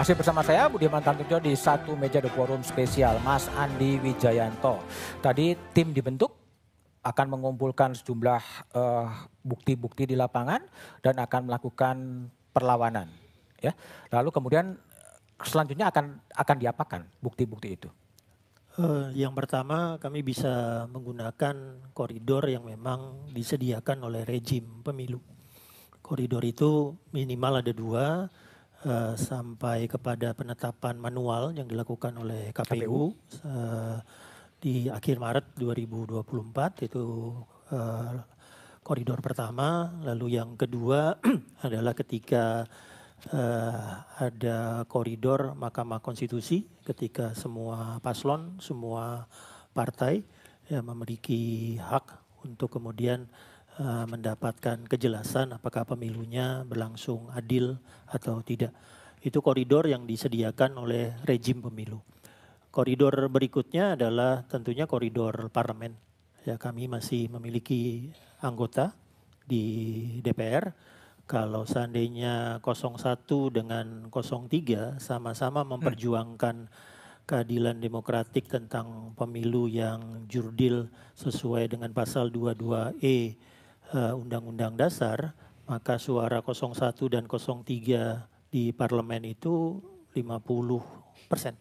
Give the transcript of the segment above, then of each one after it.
Masih bersama saya Budiman Tantojo di satu meja The Forum spesial Mas Andi Wijayanto. Tadi tim dibentuk akan mengumpulkan sejumlah bukti-bukti di lapangan dan akan melakukan perlawanan. Ya, lalu kemudian selanjutnya akan diapakan bukti-bukti itu? Yang pertama kami bisa menggunakan koridor yang memang disediakan oleh rejim pemilu. Koridor itu minimal ada 2 sampai kepada penetapan manual yang dilakukan oleh KPU. Di akhir Maret 2024 itu koridor pertama. Lalu yang kedua adalah ketika ada koridor Mahkamah Konstitusi ketika semua paslon, semua partai memiliki hak untuk kemudian mendapatkan kejelasan apakah pemilunya berlangsung adil atau tidak. Itu koridor yang disediakan oleh rejim pemilu. Koridor berikutnya adalah tentunya koridor parlemen. Ya, kami masih memiliki anggota di DPR. Kalau seandainya 01 dengan 03 sama-sama memperjuangkan keadilan demokratik tentang pemilu yang jurdil sesuai dengan pasal 22E Undang-Undang Dasar, maka suara 01 dan 03 di parlemen itu 50%.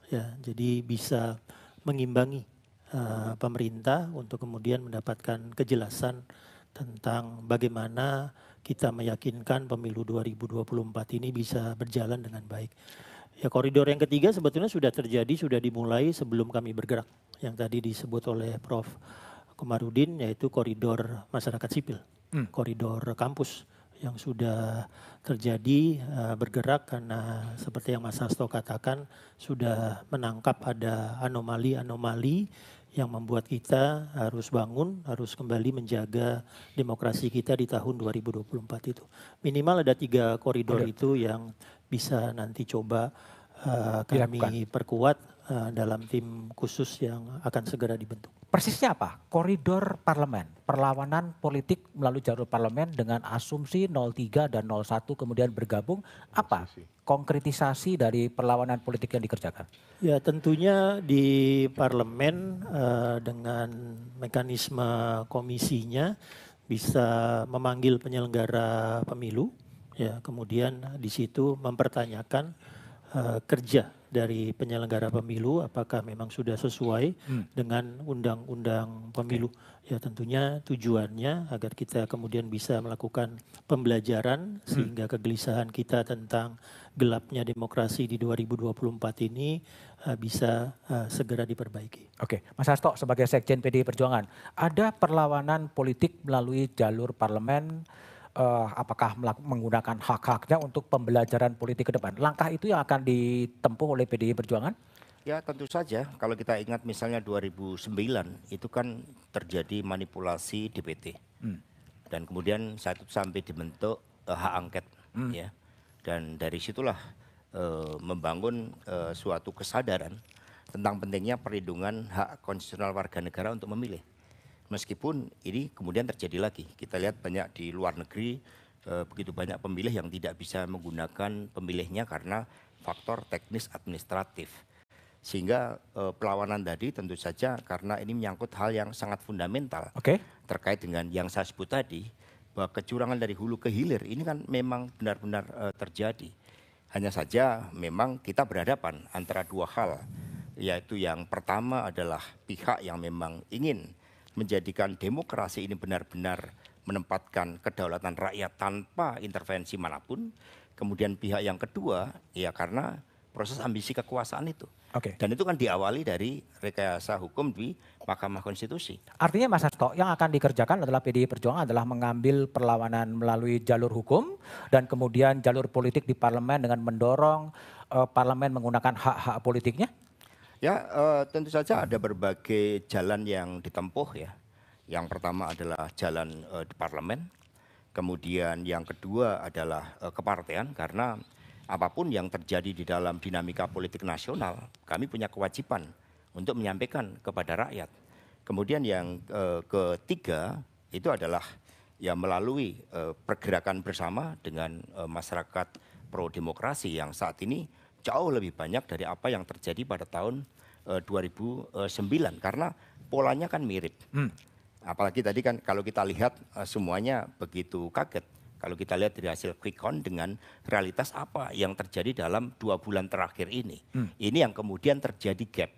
Ya, jadi bisa mengimbangi pemerintah untuk kemudian mendapatkan kejelasan tentang bagaimana kita meyakinkan pemilu 2024 ini bisa berjalan dengan baik. Ya, koridor yang ketiga sebetulnya sudah terjadi, sudah dimulai sebelum kami bergerak. Yang tadi disebut oleh Prof. Komarudin, yaitu koridor masyarakat sipil, koridor kampus yang sudah terjadi bergerak karena seperti yang Mas Hasto katakan sudah menangkap ada anomali-anomali yang membuat kita harus bangun, harus kembali menjaga demokrasi kita di tahun 2024 itu. Minimal ada 3 koridor itu yang bisa nanti coba kami perkuat dalam tim khusus yang akan segera dibentuk. Persisnya apa? Koridor parlemen, perlawanan politik melalui jalur parlemen dengan asumsi 03 dan 01 kemudian bergabung. Apa konkretisasi dari perlawanan politik yang dikerjakan? Ya, tentunya di parlemen dengan mekanisme komisinya bisa memanggil penyelenggara pemilu, ya, kemudian di situ mempertanyakan kerja dari penyelenggara pemilu apakah memang sudah sesuai dengan undang-undang pemilu. Ya, tentunya tujuannya agar kita kemudian bisa melakukan pembelajaran sehingga kegelisahan kita tentang gelapnya demokrasi di 2024 ini bisa segera diperbaiki. Oke, Mas Hasto sebagai Sekjen PDI Perjuangan, ada perlawanan politik melalui jalur parlemen, apakah menggunakan hak-haknya untuk pembelajaran politik ke depan? Langkah itu yang akan ditempuh oleh PDI Perjuangan? Ya, tentu saja. Kalau kita ingat misalnya 2009 itu kan terjadi manipulasi DPT. Dan kemudian saat itu sampai dibentuk hak angket. Ya. Dan dari situlah membangun suatu kesadaran tentang pentingnya perlindungan hak konstitusional warga negara untuk memilih. Meskipun ini kemudian terjadi lagi, kita lihat banyak di luar negeri begitu banyak pemilih yang tidak bisa menggunakan pemilihnya karena faktor teknis administratif. Sehingga perlawanan tadi tentu saja karena ini menyangkut hal yang sangat fundamental terkait dengan yang saya sebut tadi, bahwa kecurangan dari hulu ke hilir ini kan memang benar-benar terjadi. Hanya saja memang kita berhadapan antara 2 hal, yaitu yang pertama adalah pihak yang memang ingin menjadikan demokrasi ini benar-benar menempatkan kedaulatan rakyat tanpa intervensi manapun. Kemudian pihak yang kedua, ya karena proses ambisi kekuasaan itu. Dan itu kan diawali dari rekayasa hukum di Mahkamah Konstitusi. Artinya Mas Hasto, yang akan dikerjakan adalah PDI Perjuangan adalah mengambil perlawanan melalui jalur hukum dan kemudian jalur politik di parlemen dengan mendorong parlemen menggunakan hak-hak politiknya? Ya, tentu saja ada berbagai jalan yang ditempuh ya. Yang pertama adalah jalan di parlemen, kemudian yang kedua adalah kepartean, karena apapun yang terjadi di dalam dinamika politik nasional, kami punya kewajiban untuk menyampaikan kepada rakyat. Kemudian yang ketiga itu adalah ya melalui pergerakan bersama dengan masyarakat pro demokrasi yang saat ini jauh lebih banyak dari apa yang terjadi pada tahun 2009 karena polanya kan mirip. Apalagi tadi kan kalau kita lihat semuanya begitu kaget. Kalau kita lihat dari hasil quick count dengan realitas apa yang terjadi dalam 2 bulan terakhir ini. Ini yang kemudian terjadi gap.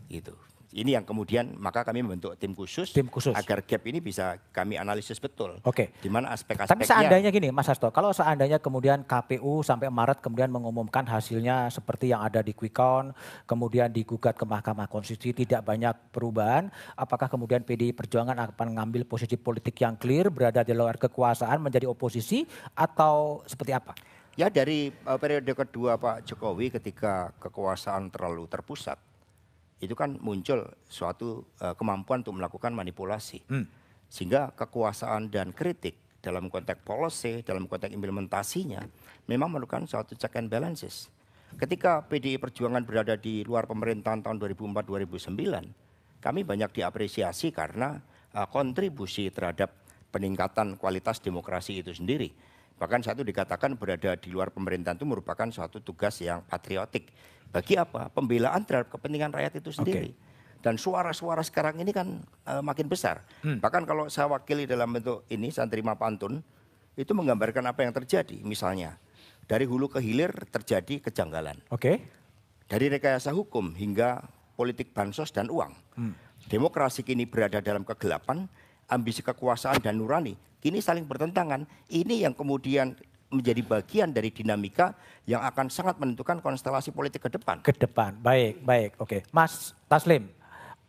Gitu. Ini yang kemudian maka kami membentuk tim khusus agar gap ini bisa kami analisis betul. Oke. Di mana aspek-aspeknya. Tapi seandainya gini Mas Hasto, kalau seandainya kemudian KPU sampai Maret kemudian mengumumkan hasilnya seperti yang ada di quick count, kemudian digugat ke Mahkamah Konstitusi tidak banyak perubahan, apakah kemudian PDI Perjuangan akan mengambil posisi politik yang clear, berada di luar kekuasaan menjadi oposisi atau seperti apa? Ya dari periode kedua Pak Jokowi ketika kekuasaan terlalu terpusat, itu kan muncul suatu kemampuan untuk melakukan manipulasi. Sehingga kekuasaan dan kritik dalam konteks policy, dalam konteks implementasinya memang memerlukan suatu check and balances. Ketika PDI Perjuangan berada di luar pemerintahan tahun 2004-2009, kami banyak diapresiasi karena kontribusi terhadap peningkatan kualitas demokrasi itu sendiri. Bahkan satu dikatakan berada di luar pemerintahan itu merupakan suatu tugas yang patriotik. Bagi apa? Pembelaan terhadap kepentingan rakyat itu sendiri. Dan suara-suara sekarang ini kan makin besar. Bahkan kalau saya wakili dalam bentuk ini, saya terima pantun, itu menggambarkan apa yang terjadi. Misalnya, dari hulu ke hilir terjadi kejanggalan. Dari rekayasa hukum hingga politik bansos dan uang. Demokrasi kini berada dalam kegelapan, ambisi kekuasaan dan nurani kini saling bertentangan. Ini yang kemudian menjadi bagian dari dinamika yang akan sangat menentukan konstelasi politik ke depan. Ke depan, baik, oke. Mas Taslim,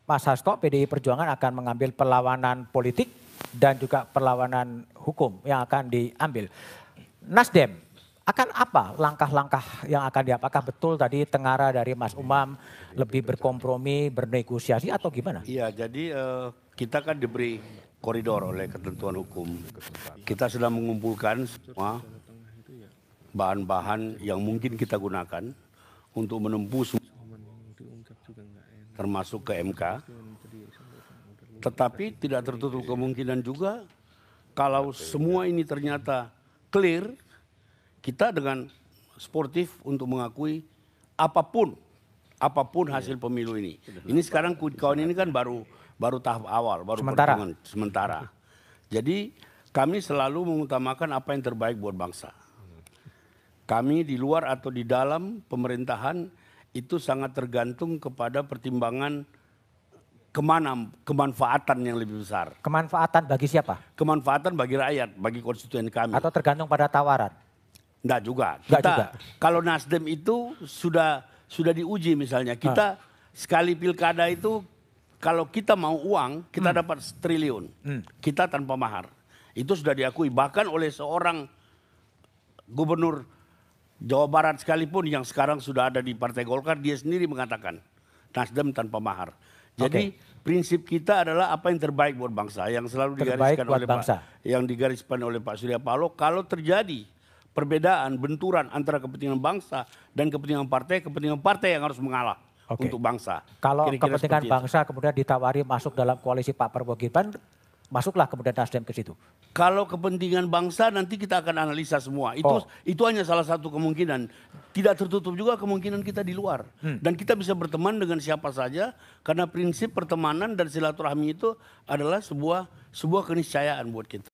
Mas Hasto, PDI Perjuangan akan mengambil perlawanan politik dan juga perlawanan hukum yang akan diambil. Nasdem, akan apa langkah-langkah yang akan diambil? Apakah betul tadi tengara dari Mas Umam lebih berkompromi, bernegosiasi atau gimana? Iya, jadi kita kan diberi koridor oleh ketentuan hukum. Kita sudah mengumpulkan semua bahan-bahan yang mungkin kita gunakan untuk menempuh termasuk ke MK. Tetapi tidak tertutup kemungkinan juga kalau semua ini ternyata clear, kita dengan sportif untuk mengakui apapun hasil pemilu ini. Ini sekarang quick count ini kan baru tahap awal, baru perhitungan sementara. Jadi kami selalu mengutamakan apa yang terbaik buat bangsa. Kami di luar atau di dalam pemerintahan itu sangat tergantung kepada pertimbangan kemanfaatan yang lebih besar. Kemanfaatan bagi siapa? Kemanfaatan bagi rakyat, bagi konstituen kami. Atau tergantung pada tawaran? Enggak juga. Kalau Nasdem itu sudah diuji misalnya. Kita sekali pilkada itu kalau kita mau uang kita dapat triliun. Kita tanpa mahar. Itu sudah diakui bahkan oleh seorang gubernur Jawa Barat sekalipun yang sekarang sudah ada di Partai Golkar, dia sendiri mengatakan Nasdem tanpa mahar. Jadi prinsip kita adalah apa yang terbaik buat bangsa, yang selalu digariskan oleh Pak Surya Paloh. Kalau terjadi perbedaan, benturan antara kepentingan bangsa dan kepentingan partai yang harus mengalah untuk bangsa. Kalau kepentingan bangsa kemudian ditawari masuk dalam koalisi Pak Prabowo Gibran, masuklah kemudian Nasdem ke situ. Kalau kepentingan bangsa nanti kita akan analisa semua. Itu hanya salah satu kemungkinan. Tidak tertutup juga kemungkinan kita di luar. Dan kita bisa berteman dengan siapa saja karena prinsip pertemanan dan silaturahmi itu adalah sebuah keniscayaan buat kita.